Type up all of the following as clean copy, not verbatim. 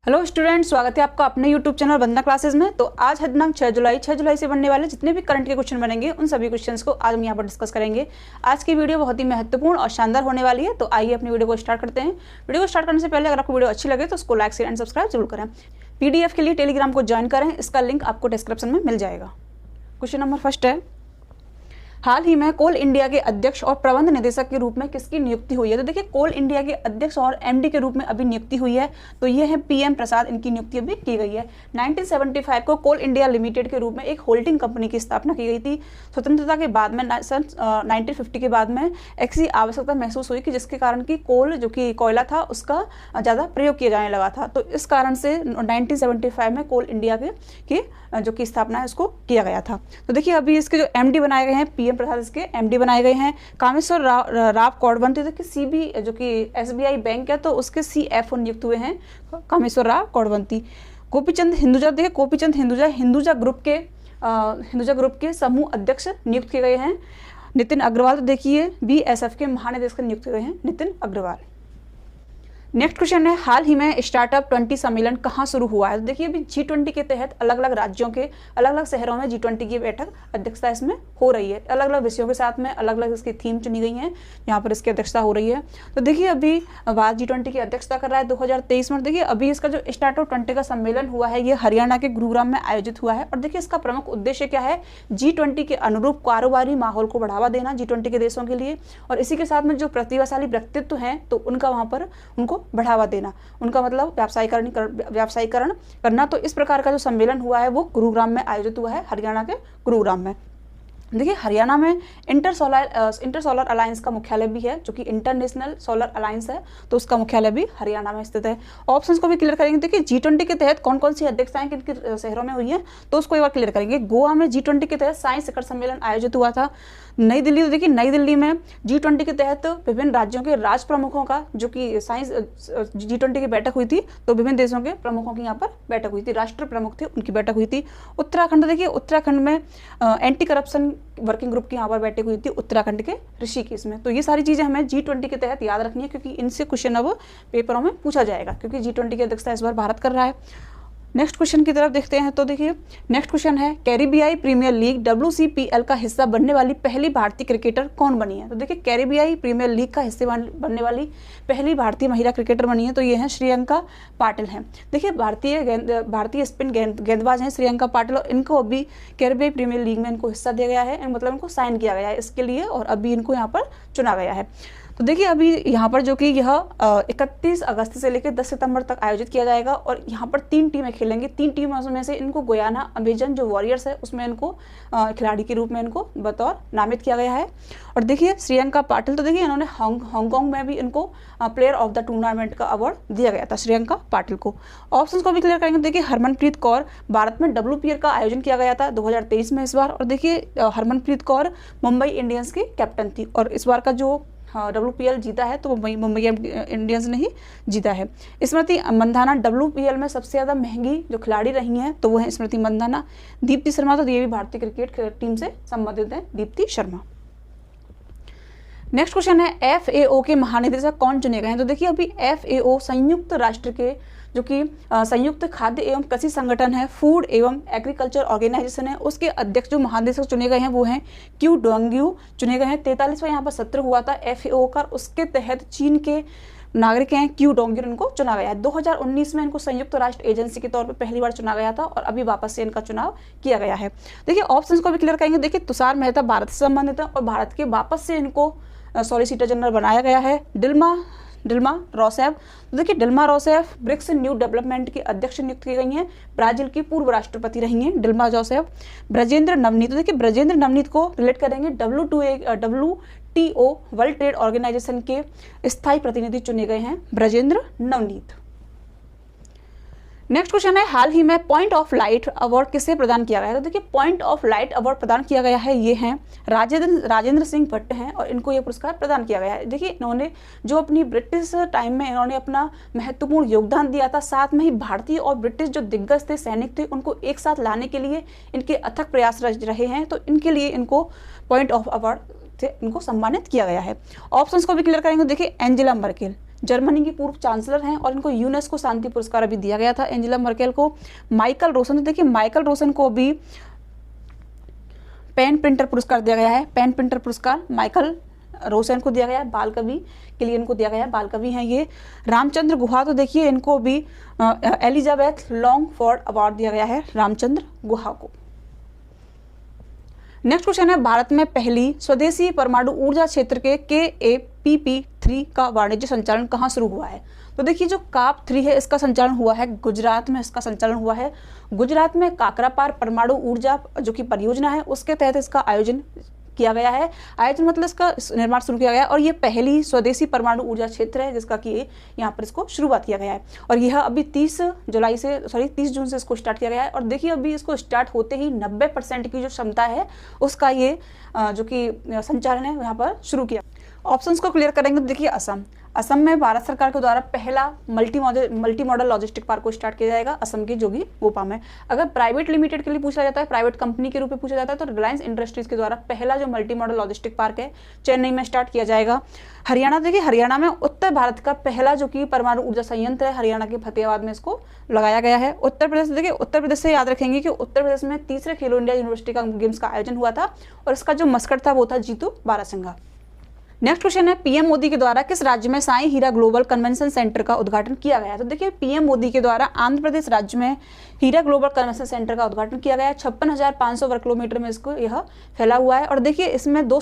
Hello student, स्वागत है आपका अपने यूट्यूब चैनल वंदना क्लासेस में। तो आज है दिनांक 6 जुलाई से बनने वाले जितने भी करंट के क्वेश्चन बनेंगे उन सभी क्वेश्चंस को आज हम यहाँ पर डिस्कस करेंगे। आज की वीडियो बहुत ही महत्वपूर्ण और शानदार होने वाली है। तो आइए अपनी वीडियो को स्टार्ट करते हैं। वीडियो को स्टार्ट करने से पहले अगर आपको वीडियो अच्छी लगे तो उसको लाइक शेयर एंड सब्सक्राइब जरूर करें। PDF के लिए टेलीग्राम को ज्वाइन करें, इसका लिंक आपको डिस्क्रिप्शन में मिल जाएगा। क्वेश्चन नंबर फर्स्ट है, हाल ही में कोल इंडिया के अध्यक्ष और प्रबंध निदेशक के रूप में किसकी नियुक्ति हुई है? तो देखिए, कोल इंडिया के अध्यक्ष और MD के रूप में अभी नियुक्ति हुई है। तो ये है PM प्रसाद, इनकी नियुक्ति अभी की गई है। 1975 को कोल इंडिया लिमिटेड के रूप में एक होल्डिंग कंपनी की स्थापना की गई थी। स्वतंत्रता के बाद में 1950 के बाद में ऐसी आवश्यकता महसूस हुई कि जिसके कारण कि कोल जो कि कोयला था उसका ज़्यादा प्रयोग किया जाने लगा था। तो इस कारण से 1975 में कोल इंडिया के जो कि स्थापना है उसको किया गया था। तो देखिए, अभी इसके जो MD बनाए गए हैं, PM प्रसाद इसके MD बनाए गए हैं। कामेश्वर राव कौडवंती जो कि CB जो कि SBI बैंक है तो उसके CFO नियुक्त हुए हैं कामेश्वर राव कौडवंती। गोपीचंद हिंदुजा, देखिए गोपीचंद हिंदुजा ग्रुप के समूह अध्यक्ष नियुक्त किए गए हैं। नितिन अग्रवाल, तो देखिए BSF के महानिदेशक नियुक्त किए गए हैं नितिन अग्रवाल। नेक्स्ट क्वेश्चन है, हाल ही में स्टार्टअप 20 सम्मेलन कहाँ शुरू हुआ है? तो देखिए, अभी G20 के तहत अलग अलग राज्यों के अलग अलग शहरों में G20 की बैठक अध्यक्षता इसमें हो रही है। अलग अलग विषयों के साथ में अलग अलग इसकी थीम चुनी गई हैं, यहाँ पर इसकी अध्यक्षता हो रही है। तो देखिए, अभी भारत G20 की अध्यक्षता कर रहा है 2023 में। देखिए, अभी इसका जो स्टार्टअप 20 का सम्मेलन हुआ है ये हरियाणा के गुरुग्राम में आयोजित हुआ है। और देखिए, इसका प्रमुख उद्देश्य क्या है? G20 के अनुरूप कारोबारी माहौल को बढ़ावा देना G20 के देशों के लिए, और इसी के साथ में जो प्रतिभाशाली व्यक्तित्व हैं तो उनका वहाँ पर उनको बढ़ावा देना, उनका मतलब व्यावसायीकरण करना। तो इस प्रकार का जो सम्मेलन हुआ है वो गुरुग्राम में आयोजित हुआ है, हरियाणा के गुरुग्राम में। देखिए, हरियाणा में इंटर सोलर अलायंस का मुख्यालय भी है, जो कि इंटरनेशनल सोलर अलायंस है, तो उसका मुख्यालय भी हरियाणा में स्थित है। ऑप्शंस को भी क्लियर करेंगे। देखिए, G20 के तहत कौन कौन सी अध्यक्षताएं किन किन शहरों में हुई है तो उसको एक बार क्लियर करेंगे। गोवा में G20 के तहत साइंस शिखर सम्मेलन आयोजित हुआ था। नई दिल्ली, तो देखिए नई दिल्ली में G20 के तहत विभिन्न राज्यों के राष्ट्र प्रमुखों का जो कि साइंस G20 की बैठक हुई थी, तो विभिन्न देशों के प्रमुखों की यहाँ पर बैठक हुई थी, राष्ट्र प्रमुख थे उनकी बैठक हुई थी। उत्तराखंड, देखिए उत्तराखंड में एंटी करप्शन वर्किंग ग्रुप की यहाँ पर बैठक हुई थी उत्तराखंड के ऋषिकेश में। तो ये सारी चीज़ें हमें G20 के तहत याद रखनी है, क्योंकि इनसे क्वेश्चन अब पेपरों में पूछा जाएगा, क्योंकि G20 की अध्यक्षता इस बार भारत कर रहा है। नेक्स्ट क्वेश्चन की तरफ देखते हैं। तो देखिए, नेक्स्ट क्वेश्चन है, कैरिबियाई प्रीमियर लीग WCPL का हिस्सा बनने वाली पहली भारतीय क्रिकेटर कौन बनी है? तो देखिए, कैरिबियाई प्रीमियर लीग का हिस्से बनने वाली पहली भारतीय महिला क्रिकेटर बनी है, तो ये है श्रियंका पाटिल हैं। देखिए, भारतीय स्पिन गेंदबाज हैं श्रियंका पाटिल, और इनको अभी कैरिबियाई प्रीमियर लीग में इनको हिस्सा दिया गया है, मतलब इनको साइन किया गया है इसके लिए, और अभी इनको यहाँ पर चुना गया है। तो देखिए, अभी यहाँ पर जो कि यह 31 अगस्त से लेकर 10 सितंबर तक आयोजित किया जाएगा, और यहाँ पर 3 टीमें खेलेंगी। 3 टीमों में से इनको गुयाना अमेजन जो वॉरियर्स है उसमें इनको खिलाड़ी के रूप में इनको बतौर नामित किया गया है। और देखिए, श्रियंका पाटिल, तो देखिए इन्होंने हांगकांग में भी इनको प्लेयर ऑफ द टूर्नामेंट का अवार्ड दिया गया था श्रियंका पाटिल को। ऑप्शंस को भी क्लियर करेंगे। देखिए, हरमनप्रीत कौर, भारत में WPL का आयोजन किया गया था 2023 में इस बार, और देखिए हरमनप्रीत कौर मुंबई इंडियंस की कैप्टन थी, और इस बार का जो WPL जीता है तो मुंबई इंडियंस ने ही जीता है। स्मृति मंधाना WPL में सबसे ज़्यादा महंगी जो खिलाड़ी रही हैं तो वो है स्मृति मंधाना। दीप्ति शर्मा, तो ये भी भारतीय क्रिकेट टीम से संबंधित है, दीप्ति शर्मा। नेक्स्ट क्वेश्चन है, FAO के महानिदेशक कौन चुने गए हैं? तो देखिए, अभी FAO संयुक्त राष्ट्र के जो कि संयुक्त खाद्य एवं कृषि संगठन है, फूड एवं एग्रीकल्चर ऑर्गेनाइजेशन है, उसके अध्यक्ष जो महानिदेशक चुने गए हैं वो हैं क्यू डोंग्यू चुने गए हैं। 43वां यहाँ पर सत्र हुआ था FAO का, उसके तहत चीन के नागरिक हैं क्यू डोंग्यू, इनको चुना गया है। 2019 में इनको संयुक्त राष्ट्र एजेंसी के तौर पर पहली बार चुना गया था, और अभी वापस से इनका चुनाव किया गया है। देखिए, ऑप्शंस को भी क्लियर करेंगे। देखिए, तुषार मेहता भारत से संबंधित है, और भारत के वापस से इनको सॉलिसिटर जनरल बनाया गया है। डिल्मा रोसेफ, तो देखिए डिल्मा रोसेफ ब्रिक्स न्यू डेवलपमेंट की अध्यक्ष नियुक्त की गई हैं, ब्राजील की पूर्व राष्ट्रपति रही हैं डिल्मा रोसेफ। ब्रजेंद्र नवनीत, तो देखिए ब्रजेंद्र नवनीत को रिलेट करेंगे WTO वर्ल्ड ट्रेड ऑर्गेनाइजेशन के स्थायी प्रतिनिधि चुने गए हैं ब्रजेंद्र नवनीत। नेक्स्ट क्वेश्चन है, हाल ही में पॉइंट ऑफ लाइट अवार्ड किसे प्रदान किया गया है? तो देखिए, पॉइंट ऑफ लाइट अवार्ड प्रदान किया गया है, ये हैं राजेंद्र सिंह भट्ट हैं, और इनको ये पुरस्कार प्रदान किया गया है। देखिए, इन्होंने जो अपनी ब्रिटिश टाइम में इन्होंने अपना महत्वपूर्ण योगदान दिया था, साथ में ही भारतीय और ब्रिटिश जो दिग्गज थे, सैनिक थे, उनको एक साथ लाने के लिए इनके अथक प्रयास रहे हैं, तो इनके लिए इनको पॉइंट ऑफ अवार्ड से इनको सम्मानित किया गया है। ऑप्शंस को भी क्लियर करेंगे। देखिए, एंजेला मर्केल, जर्मनी की पूर्व चांसलर हैं और इनको यूनेस्को शांति पुरस्कार अभी दिया गया था एंजेला मर्केल को। माइकल रोसन, तो देखिए माइकल रोसन को भी पेन प्रिंटर पुरस्कार दिया गया है। पेन प्रिंटर पुरस्कार माइकल रोसन को दिया गया है। बाल कवि के लिए इनको दिया गया है, बाल कवि हैं ये। रामचंद्र गुहा, तो देखिए इनको भी एलिजाबेथ लॉन्गफोर्ड अवार्ड दिया गया है रामचंद्र गुहा को। नेक्स्ट क्वेश्चन है, भारत में पहली स्वदेशी परमाणु ऊर्जा क्षेत्र के KAPP3 का वाणिज्य संचालन कहाँ शुरू हुआ है? तो देखिए जो KAP3 है इसका संचालन हुआ है गुजरात में, इसका संचालन हुआ है गुजरात में। काकरापार परमाणु ऊर्जा जो कि परियोजना है उसके तहत इसका आयोजन किया गया है। आयोजन मतलब इसका निर्माण शुरू किया गया है और ये पहली स्वदेशी परमाणु ऊर्जा क्षेत्र है जिसका कि यहाँ पर इसको शुरुआत किया गया है। और यह अभी 30 जून से इसको स्टार्ट किया गया है। और देखिए अभी इसको स्टार्ट होते ही 90% की जो क्षमता है उसका ये जो कि संचालन है यहाँ पर शुरू किया। ऑप्शंस को क्लियर करेंगे तो देखिए असम में भारत सरकार के द्वारा पहला मल्टी मॉडल लॉजिस्टिक पार्क को स्टार्ट किया जाएगा असम के जोगीघोपा में। अगर प्राइवेट लिमिटेड के लिए पूछा जाता है, प्राइवेट कंपनी के रूप में पूछा जाता है तो रिलायंस इंडस्ट्रीज के द्वारा पहला जो मल्टी मॉडल लॉजिस्टिक पार्क है चेन्नई में स्टार्ट किया जाएगा। हरियाणा, देखिए हरियाणा में उत्तर भारत का पहला जो कि परमाणु ऊर्जा संयंत्र है हरियाणा के फतेहाबाद में इसको लगाया गया है। उत्तर प्रदेश, देखिए उत्तर प्रदेश से याद रखेंगे कि उत्तर प्रदेश में तीसरे खेलो इंडिया यूनिवर्सिटी का गेम्स का आयोजन हुआ था और इसका जो मस्कट था वो था जीतू बारासिंघा। नेक्स्ट क्वेश्चन है, पीएम मोदी के द्वारा किस राज्य में साई हीरा ग्लोबल कन्वेंशन सेंटर का उद्घाटन किया गया? तो देखिए पीएम मोदी के द्वारा आंध्र प्रदेश राज्य में हीरा ग्लोबल कन्वेंशन सेंटर का उद्घाटन किया गया है। 56,500 वर्ग किलोमीटर में इसको यह फैला हुआ है। और देखिए इसमें दो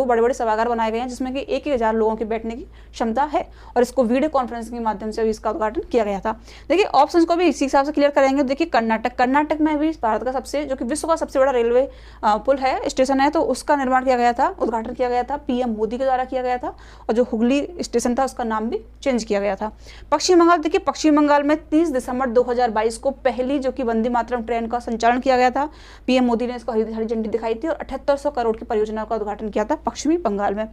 बड़े बड़े सभागार बनाए गए हैं जिसमें कि 1,000 लोगों के बैठने की क्षमता है और इसको वीडियो कॉन्फ्रेंसिंग के माध्यम से भी इसका उद्घाटन किया गया था। देखिए ऑप्शन को भी इसी हिसाब से क्लियर करेंगे। देखिए कर्नाटक में भी भारत का जो कि विश्व का सबसे बड़ा रेलवे पुल है, स्टेशन है, तो उसका निर्माण किया गया था, उद्घाटन किया गया था, पीएम मोदी के द्वारा किया गया था। और जो हुगली स्टेशन था उसका नाम भी चेंज किया गया था। पश्चिम बंगाल, देखिए पश्चिम बंगाल में 30 दिसंबर 2022 को पहली जो कि वंदे मातरम ट्रेन का संचालन किया गया था। पीएम मोदी ने इसको हरी झंडी दिखाई थी और 7800 करोड़ की परियोजना का उद्घाटन किया था पश्चिमी बंगाल में।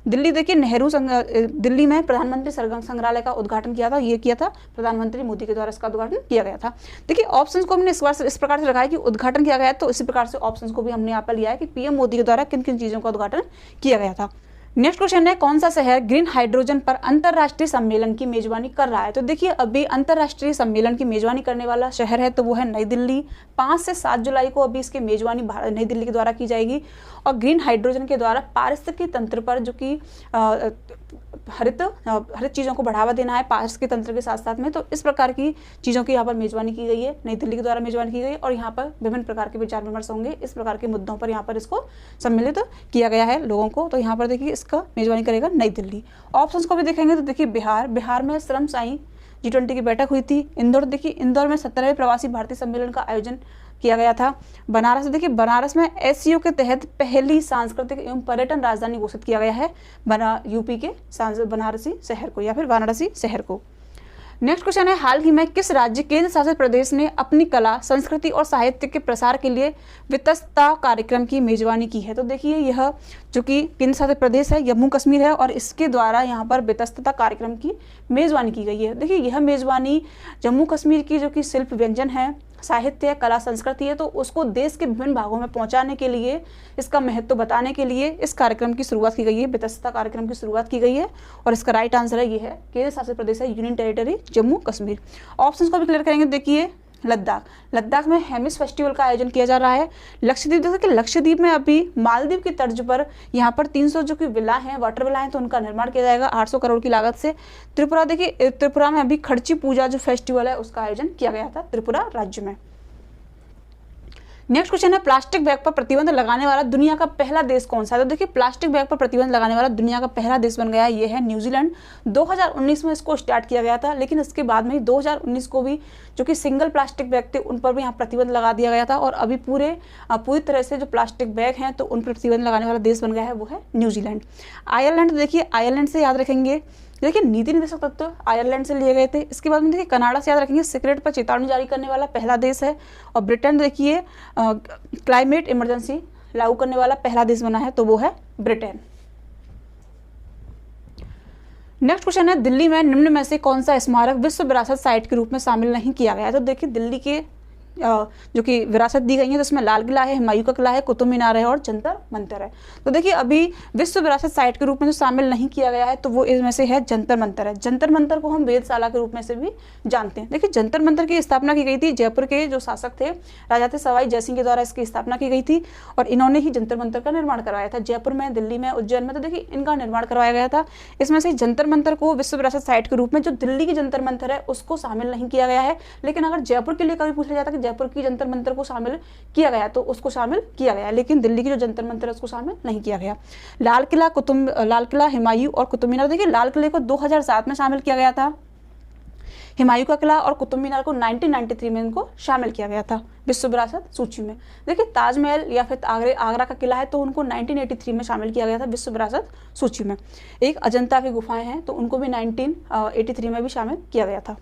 दिल्ली, देखिए दिल्ली में प्रधानमंत्री संग्रहालय का उद्घाटन किया था, ये किया था प्रधानमंत्री मोदी के द्वारा इसका उद्घाटन किया गया था। देखिए ऑप्शंस को हमने इस प्रकार से रखा है कि उद्घाटन किया गया है, तो इसी प्रकार से ऑप्शंस को भी हमने यहाँ पर लिया है कि पीएम मोदी के द्वारा किन किन चीजों का उद्घाटन किया गया था। नेक्स्ट क्वेश्चन है, कौन सा शहर ग्रीन हाइड्रोजन पर अंतरराष्ट्रीय सम्मेलन की मेजबानी कर रहा है? तो देखिए अभी अंतरराष्ट्रीय सम्मेलन की मेजबानी करने वाला शहर है तो वो है नई दिल्ली। 5 से 7 जुलाई को अभी इसकी मेजबानी नई दिल्ली के द्वारा की जाएगी। और ग्रीन हाइड्रोजन के द्वारा पारिस्थितिकी तंत्र पर जो कि हरित चीज़ों को बढ़ावा देना है पारिस्थितिकी तंत्र के साथ साथ में, तो इस प्रकार की चीज़ों की यहाँ पर मेजबानी की गई है, नई दिल्ली के द्वारा मेजबानी की गई। और यहाँ पर विभिन्न प्रकार के विचार विमर्श होंगे, इस प्रकार के मुद्दों पर यहाँ पर इसको सम्मिलित किया गया है लोगों को। तो यहाँ पर देखिए इसका मेजबानी करेगा नई दिल्ली। ऑप्शंस को भी देखेंगे तो देखिए बिहार में श्रम साई G20 की बैठक हुई थी। इंदौर, देखिए इंदौर में 17वें प्रवासी भारतीय सम्मेलन का आयोजन किया गया था। बनारस, देखिए बनारस में SCO के तहत पहली सांस्कृतिक एवं पर्यटन राजधानी घोषित किया गया है यूपी के बनारसी शहर को या फिर वाराणसी शहर को। नेक्स्ट क्वेश्चन है, हाल ही में किस राज्य केंद्र शासित प्रदेश ने अपनी कला, संस्कृति और साहित्य के प्रसार के लिए वितस्ता कार्यक्रम की मेजबानी की है? तो देखिए यह जो कि केंद्र शासित प्रदेश है जम्मू कश्मीर है और इसके द्वारा यहाँ पर वितस्ता कार्यक्रम की मेजबानी की गई है। देखिए यह मेजबानी जम्मू कश्मीर की जो कि शिल्प व्यंजन है, साहित्य है, कला संस्कृति है, तो उसको देश के विभिन्न भागों में पहुंचाने के लिए, इसका महत्व बताने के लिए इस कार्यक्रम की शुरुआत की गई है, वितस्ता कार्यक्रम की शुरुआत की गई है। और इसका राइट आंसर है ये है केंद्र शासित प्रदेश है union territory Jammu Kashmir. Options को भी क्लियर करेंगे। देखिए लद्दाख में हेमिस फेस्टिवल का आयोजन किया जा रहा है। लक्षद्वीप, देखिए लक्षद्वीप में अभी मालदीव की तर्ज पर यहाँ पर 300 जो कि विला हैं, वाटर विला हैं, तो उनका निर्माण किया जाएगा 800 करोड़ की लागत से। त्रिपुरा, देखिए त्रिपुरा में अभी खड़ची पूजा जो फेस्टिवल है उसका आयोजन किया गया था त्रिपुरा राज्य में। नेक्स्ट क्वेश्चन है, प्लास्टिक बैग पर प्रतिबंध लगाने वाला दुनिया का पहला देश कौन सा है? तो देखिए प्लास्टिक बैग पर प्रतिबंध लगाने वाला दुनिया का पहला देश बन गया है, ये है न्यूजीलैंड। 2019 में इसको स्टार्ट किया गया था, लेकिन इसके बाद में 2019 को भी जो कि सिंगल प्लास्टिक बैग थे उन पर भी यहाँ प्रतिबंध लगा दिया गया था। और अभी पूरी तरह से जो प्लास्टिक बैग हैं तो उन पर प्रतिबंध लगाने वाला देश बन गया है, वो है न्यूजीलैंड। आयरलैंड, देखिए आयरलैंड से याद रखेंगे, देखिए नीति निर्देशक तत्व आयरलैंड से लिए गए थे। इसके बाद में देखिए कनाडा से याद रखेंगे, सिगरेट पर चेतावनी जारी करने वाला पहला देश है। और ब्रिटेन, देखिए क्लाइमेट इमरजेंसी लागू करने वाला पहला देश बना है, तो वो है ब्रिटेन। नेक्स्ट क्वेश्चन है, दिल्ली में निम्न में से कौन सा स्मारक विश्व विरासत साइट के रूप में शामिल नहीं किया गया है? तो देखिए दिल्ली के जो कि विरासत दी गई है, तो इसमें लाल किला है, हुमायूं का किला है, कुतुब मीनार है और जंतर मंतर है। तो देखिए अभी विश्व विरासत साइट के रूप में जो शामिल नहीं किया गया है तो वो इसमें से है जंतर मंतर है। जंतर मंतर को हम वेधशाला के रूप में से भी जानते हैं। देखिए जंतर मंतर की स्थापना की गई थी, जयपुर के जो शासक थे राजा थे सवाई जयसिंह के द्वारा इसकी स्थापना की गई थी और इन्होंने ही जंतर मंतर का निर्माण करवाया था। जयपुर में, दिल्ली में, उज्जैन में, तो देखिए इनका निर्माण करवाया गया था। इसमें से जंतर मंतर को विश्व विरासत साइट के रूप में जो दिल्ली की जंतर मंतर है उसको शामिल नहीं किया गया है। लेकिन अगर जयपुर के लिए कभी पूछा जाता है कि जयपुर की जंतर मंतर को शामिल किया गया तो उसको शामिल किया गया, लेकिन दिल्ली की जो जंतर मंतर है उसको शामिल नहीं किया गया। लाल किला, हुमायूं और कुतुब मीनार, देखिए लाल किले को 2007 में शामिल किया गया था, हुमायूं का किला और कुतुब मीनार को 1993 में इनको शामिल किया गया था विश्व विरासत सूची में। देखिए ताजमहल या फिर आगरा का किला है तो उनको 1983 में शामिल किया गया था विश्व विरासत सूची में। एक अजंता की गुफाएं हैं तो उनको भी 1983 में भी शामिल किया गया था।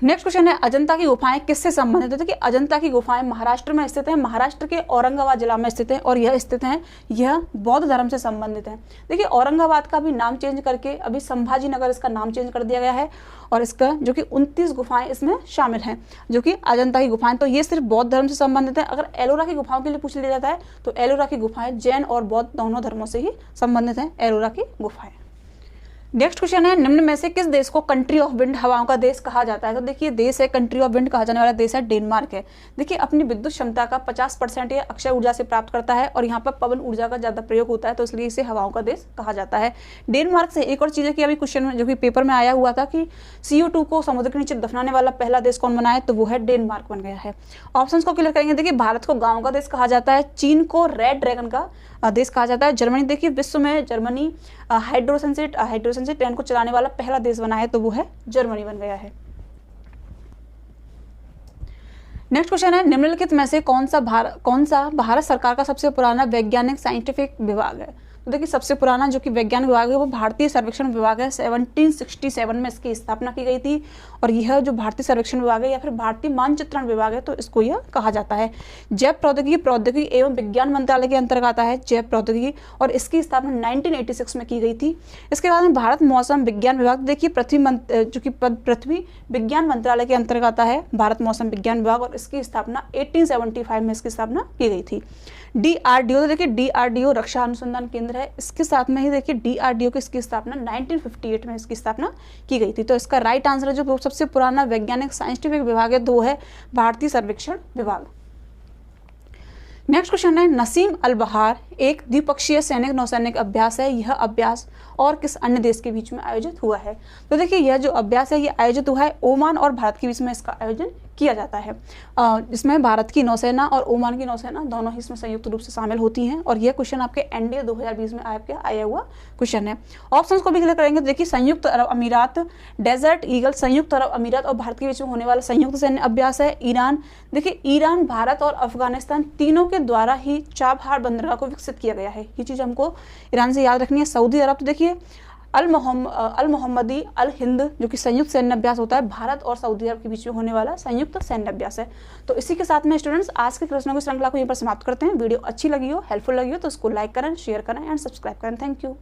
नेक्स्ट क्वेश्चन है अजंता की गुफाएं किससे संबंधित है? देखिए अजंता की गुफाएं महाराष्ट्र में स्थित है, महाराष्ट्र के औरंगाबाद जिला में स्थित है और यह बौद्ध धर्म से संबंधित है। देखिए औरंगाबाद का भी नाम चेंज करके अभी संभाजी नगर इसका नाम चेंज कर दिया गया है और इसका जो कि 29 गुफाएं इसमें शामिल हैं जो कि अजंता की गुफाएं। तो ये सिर्फ बौद्ध धर्म से संबंधित है। अगर एलोरा की गुफाओं के लिए पूछ लिया जाता है तो एलोरा की गुफाएं जैन और बौद्ध दोनों धर्मों से ही संबंधित हैं, एलोरा की गुफाएं। नेक्स्ट क्वेश्चन है निम्न में से किस देश को कंट्री ऑफ विंड, हवाओं का देश कहा जाता है? तो देखिए देश है कंट्री ऑफ विंड कहा जाने वाला देश है डेनमार्क है। देखिए अपनी विद्युत क्षमता का 50% ये अक्षय ऊर्जा से प्राप्त करता है और यहाँ पर पवन ऊर्जा का ज्यादा प्रयोग होता है तो इसलिए इसे हवाओं का देश कहा जाता है। डेनमार्क से एक और चीज है कि अभी क्वेश्चन में जो कि पेपर में आया हुआ था कि CO2 को समुद्र के नीचे दफनाने वाला पहला देश कौन बना है, तो वो है डेनमार्क बन गया है। ऑप्शन को क्लियर करेंगे। देखिए भारत को गाँव का देश कहा जाता है, चीन को रेड ड्रैगन का देश कहा जाता है, जर्मनी, देखिए विश्व में जर्मनी हाइड्रोजन से ट्रेन को चलाने वाला पहला देश बना है तो वो है जर्मनी बन गया है। नेक्स्ट क्वेश्चन है निम्नलिखित में से कौन सा भारत सरकार का सबसे पुराना वैज्ञानिक साइंटिफिक विभाग है? तो देखिए सबसे पुराना जो कि वैज्ञानिक विभाग है वो भारतीय सर्वेक्षण विभाग है। 1767 में इसकी स्थापना की गई थी और यह जो भारतीय सर्वेक्षण विभाग है या फिर भारतीय मानचित्रण विभाग है तो इसको यह कहा जाता है। जैव प्रौद्योगिकी एवं विज्ञान मंत्रालय के अंतर्गत आता है जैव प्रौद्योगिकी और इसकी स्थापना 1986 में की गई थी। इसके बाद में भारत मौसम विज्ञान विभाग, देखिए पृथ्वी विज्ञान मंत्रालय के अंतर्गत आता है भारत मौसम विज्ञान विभाग और इसकी स्थापना 1875 में इसकी स्थापना की गई थी। DRDO, तो देखिए DRDO रक्षा अनुसंधान केंद्र है, इसके साथ में ही देखिए DRDO की इसकी स्थापना 1958 में इसकी स्थापना की गई थी। तो इसका राइट आंसर है जो सबसे पुराना वैज्ञानिक साइंटिफिक विभाग है वो है भारतीय सर्वेक्षण विभाग। नेक्स्ट क्वेश्चन है नसीम अल बहार एक द्विपक्षीय सैनिक नौसैनिक अभ्यास है, यह अभ्यास और किस अन्य देश के बीच में आयोजित हुआ है? तो देखिए यह जो अभ्यास है ये आयोजित हुआ है ओमान और भारत के बीच में इसका आयोजन किया जाता है। इसमें भारत की नौसेना और ओमान की नौसेना दोनों ही इसमें संयुक्त रूप से शामिल होती हैं और यह क्वेश्चन आपके NDA 2020 में आया हुआ क्वेश्चन है। ऑप्शंस को भी क्लियर करेंगे। देखिए संयुक्त अरब अमीरात, डेजर्ट ईगल, संयुक्त अरब अमीरात और भारत के बीच में होने वाला संयुक्त सैन्य अभ्यास है। ईरान, देखिए ईरान, भारत और अफगानिस्तान तीनों के द्वारा ही चाबहार बंदरगाह को विकसित किया गया है, ये चीज हमको ईरान से याद रखनी है। सऊदी अरब, तो देखिए अल मोहम्मदी अल हिंद जो कि संयुक्त सैन्य अभ्यास होता है भारत और सऊदी अरब के बीच में होने वाला संयुक्त सैन्य अभ्यास है। तो इसी के साथ में स्टूडेंट्स आज के प्रश्नों की श्रृंखला को यहीं पर समाप्त करते हैं। वीडियो अच्छी लगी हो, हेल्पफुल लगी हो तो उसको लाइक करें, शेयर करें एंड सब्सक्राइब करें। Thank you.